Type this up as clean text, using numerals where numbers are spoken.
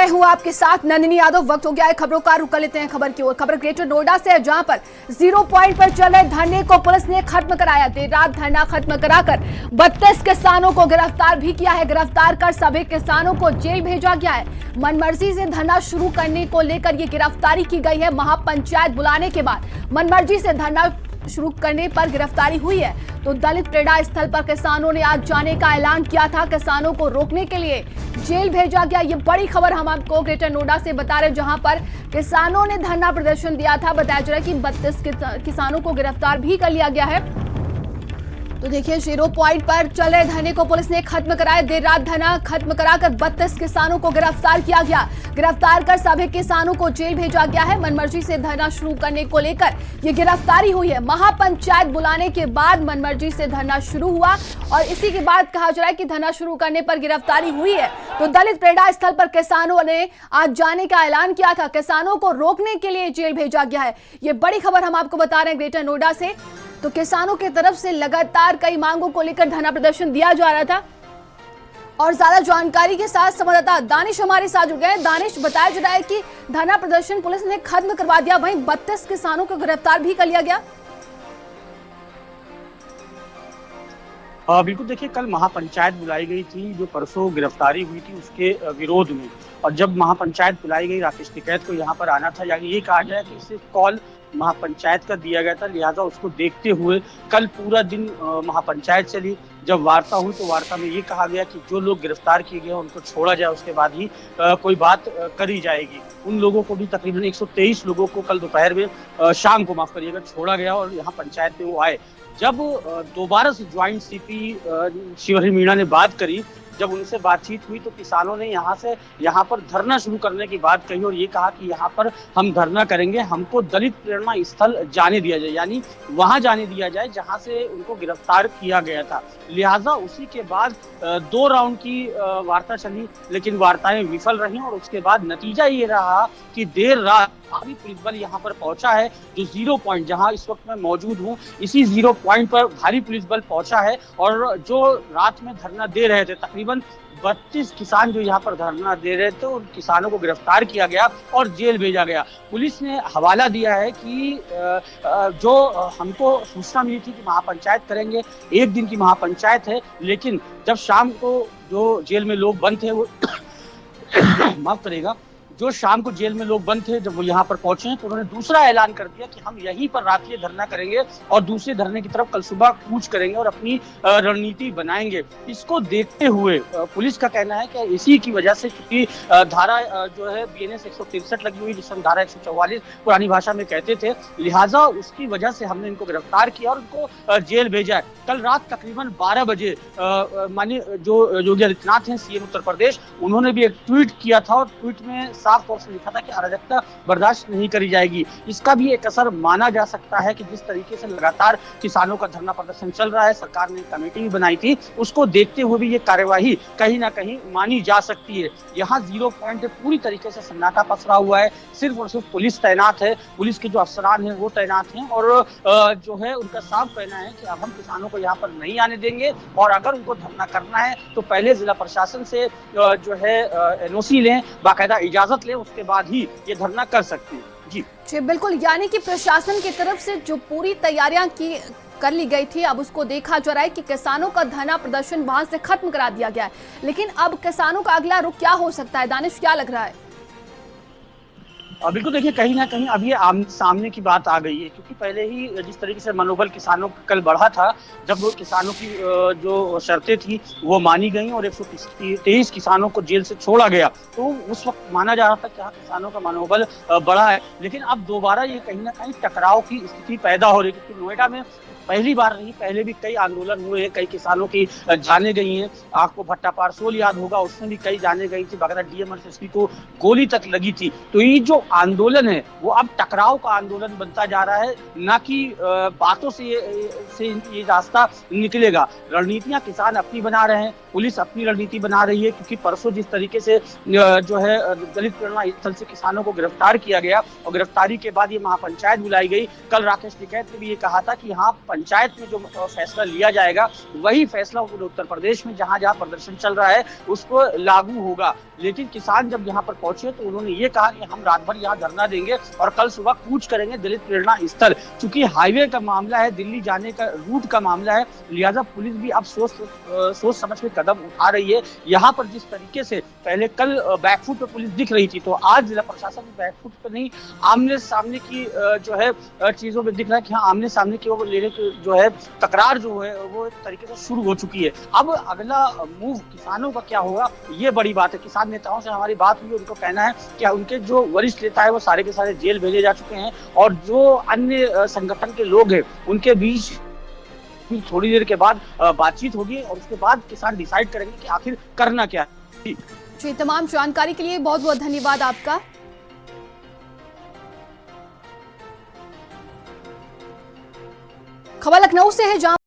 हूं आपके साथ नंदिनी यादव। वक्त हो गया है खबरों का, रुक लेते हैं खबर की ओर। खबर ग्रेटर नोएडा से है, जहां पर 0 पॉइंट पर चल रहे धरने को पुलिस ने खत्म कराया। देर रात धरना खत्म कराकर 32 किसानों को गिरफ्तार भी किया है। गिरफ्तार कर सभी किसानों को जेल भेजा गया है। मनमर्जी से धरना शुरू करने को लेकर ये गिरफ्तारी की गई है। महापंचायत बुलाने के बाद मनमर्जी से धरना शुरू करने पर गिरफ्तारी हुई है। तो दलित प्रेरणा स्थल पर किसानों ने आज जाने का ऐलान किया था। किसानों को रोकने के लिए जेल भेजा गया। ये बड़ी खबर हम आपको ग्रेटर नोएडा से बता रहे, जहां पर किसानों ने धरना प्रदर्शन दिया था। बताया जा रहा है कि 32 किसानों को गिरफ्तार भी कर लिया गया है। तो देखिए, 0 पॉइंट पर चल रहे धरने को पुलिस ने खत्म कराया। देर रात धरना खत्म कराकर 32 किसानों को गिरफ्तार किया गया। गिरफ्तार कर सभी किसानों को जेल भेजा गया है। मनमर्जी से धरना शुरू करने को लेकर ये गिरफ्तारी हुई है। महापंचायत बुलाने के बाद मनमर्जी से धरना शुरू हुआ और इसी के बाद कहा जा रहा है कि धरना शुरू करने पर गिरफ्तारी हुई है। तो दलित प्रेरणा स्थल पर किसानों ने आज जाने का ऐलान किया था। किसानों को रोकने के लिए जेल भेजा गया है। ये बड़ी खबर हम आपको बता रहे हैं ग्रेटर नोएडा से। तो किसानों की तरफ से लगातार कई मांगों को लेकर धरना प्रदर्शन दिया जा रहा था। और ज्यादा जानकारी के साथ संवाददाता दानिश हमारे साथ जुड़ गए। दानिश, बताया जा रहा है कि धरना प्रदर्शन पुलिस ने खत्म करवा दिया, वहीं 32 किसानों को गिरफ्तार भी कर लिया गया। बिल्कुल, देखिए, कल महापंचायत बुलाई गई थी जो परसों गिरफ्तारी हुई थी उसके विरोध में। और जब महापंचायत बुलाई गई, राकेश टिकैत को यहाँ पर आना था, यानी ये कहा गया कि इसे कॉल महापंचायत का दिया गया था, लिहाजा उसको देखते हुए कल पूरा दिन महापंचायत चली। जब वार्ता हुई तो वार्ता में ये कहा गया कि जो लोग गिरफ्तार किए गए उनको छोड़ा जाए, उसके बाद ही कोई बात करी जाएगी। उन लोगों को भी, तकरीबन 123 लोगों को कल दोपहर में, शाम को माफ करिएगा, छोड़ा गया और यहाँ पंचायत में वो आए। जब दोबारा से ज्वाइंट सीपी शिवहरी मीणा ने बात करी, जब उनसे बातचीत हुई तो किसानों ने यहाँ पर धरना शुरू करने की बात कही और ये कहा कि यहाँ पर हम धरना करेंगे, हमको दलित प्रेरणा स्थल जाने दिया जाए, यानी वहां जाने दिया जाए जहां से उनको गिरफ्तार किया गया था। लिहाजा उसी के बाद 2 राउंड की वार्ता चली, लेकिन वार्ताएं विफल रही और उसके बाद नतीजा ये रहा कि देर रात भारी पुलिस बल यहाँ पर पहुंचा है। जो 0 पॉइंट, जहां इस वक्त मैं मौजूद हूँ, इसी 0 पॉइंट पर भारी पुलिस बल पहुंचा है। और जो रात में धरना दे रहे थे, तकरीबन 32 किसान जो यहाँ पर धरना दे रहे थे, उन किसानों को गिरफ्तार किया गया और जेल भेजा गया। पुलिस ने हवाला दिया है कि जो हमको सूचना मिली थी कि महापंचायत करेंगे, 1 दिन की महापंचायत है, लेकिन जब शाम को जो जेल में लोग बंद थे वो माफ करेगा, जो शाम को जेल में लोग बंद थे, जब वो यहाँ पर पहुंचे तो उन्होंने दूसरा ऐलान कर दिया कि हम यहीं पर रात्रि धरना करेंगे और दूसरे धरने की तरफ कल सुबह कूच करेंगे और अपनी रणनीति बनाएंगे। इसको देखते हुए पुलिस का कहना है कि इसी की वजह से, क्योंकि धारा जो है BNS 163 लगी हुई, जिसमें धारा 144 पुरानी भाषा में कहते थे, लिहाजा उसकी वजह से हमने इनको गिरफ्तार किया और उनको जेल भेजा है। कल रात तकरीबन 12 बजे माननीय जो योगी आदित्यनाथ हैं, CM उत्तर प्रदेश, उन्होंने भी एक ट्वीट किया था और ट्वीट में साफ तौर से लिखा था कि अराजकता बर्दाश्त नहीं करी जाएगी। इसका भी एक असर माना जा सकता है कि जिस तरीके से लगातार किसानों का धरना प्रदर्शन चल रहा है, सरकार ने कमेटी भी बनाई थी, उसको देखते हुए भी ये कार्यवाही कहीं ना कहीं मानी जा सकती है। यहाँ 0 पॉइंट पूरी तरीके से सन्नाटा पसरा हुआ है, सिर्फ और सिर्फ पुलिस तैनात है, पुलिस के जो अफसरान हैं वो तैनात हैं और जो है उनका साफ कहना है कि अब हम किसानों को यहाँ पर नहीं आने देंगे और अगर उनको धरना करना है तो पहले जिला प्रशासन से जो है NOC लें, बाकायदा इजाजत लें, उसके बाद ही ये धरना कर सकते हैं। जी बिल्कुल, यानी कि प्रशासन की तरफ से जो पूरी तैयारियां कर ली गई थी, अब उसको देखा जा रहा है कि किसानों का धरना प्रदर्शन वहां से खत्म करा दिया गया है। लेकिन अब किसानों का अगला रुख क्या हो सकता है, दानिश, क्या लग रहा है? बिल्कुल, देखिए, कहीं ना कहीं अब ये आमने सामने की बात आ गई है, क्योंकि पहले ही जिस तरीके से मनोबल किसानों का कल बढ़ा था, जब वो किसानों की जो शर्तें थी वो मानी गई और 123 किसानों को जेल से छोड़ा गया, तो उस वक्त माना जा रहा था कि हाँ, किसानों का मनोबल बढ़ा है। लेकिन अब दोबारा ये कहीं ना कहीं टकराव की स्थिति पैदा हो रही है, क्योंकि नोएडा में पहली बार नहीं, पहले भी कई आंदोलन हुए हैं, कई किसानों की जाने गई हैं। आपको भट्टा पारसोल याद होगा, उसमें भी कई जाने गई थी, बगैर DM और SSP को गोली तक लगी थी। तो ये जो आंदोलन है वो अब टकराव का आंदोलन बनता जा रहा है, ना कि बातों से ये रास्ता निकलेगा। रणनीतियां किसान अपनी बना रहे हैं, पुलिस अपनी रणनीति बना रही है, क्योंकि परसों जिस तरीके से जो है दलित प्रेरणा स्थल से किसानों को गिरफ्तार किया गया और गिरफ्तारी के बाद ये महापंचायत बुलाई गई। कल राकेश टिकैत ने भी ये कहा था कि हाँ, पंचायत में जो फैसला लिया जाएगा वही फैसला उत्तर प्रदेश में जहां जहां प्रदर्शन चल रहा है उसको लागू होगा। लेकिन किसान जब यहाँ पर पहुंचे तो उन्होंने ये कहा कि हम रात भर यहाँ धरना देंगे और कल सुबह कूच करेंगे दलित प्रेरणा स्थल। चूंकि हाईवे का मामला है, दिल्ली जाने का रूट का मामला है, लिहाजा पुलिस भी अब सोच समझ के कदम उठा रही है। यहाँ पर जिस तरीके से पहले कल बैकफुट पे पुलिस दिख रही थी, तो आज जिला प्रशासन बैकफुट पे नहीं, आमने सामने की जो है चीजों में दिख रहा है कि हाँ, आमने सामने की वो लेने की जो है तकरार जो है वो एक तरीके से शुरू हो चुकी है। अब अगला मूव किसानों का क्या होगा, ये बड़ी बात है। किसान नेताओं से हमारी बात हुई, उनको कहना है कि उनके जो वरिष्ठ नेता है वो सारे के सारे जेल भेजे जा चुके हैं और जो अन्य संगठन के लोग हैं उनके बीच थोड़ी देर के बाद बातचीत होगी और उसके बाद किसान डिसाइड करेंगे कि आखिर करना क्या है। जी, तमाम जानकारी के लिए बहुत बहुत धन्यवाद आपका। खबर लखनऊ से है, जहां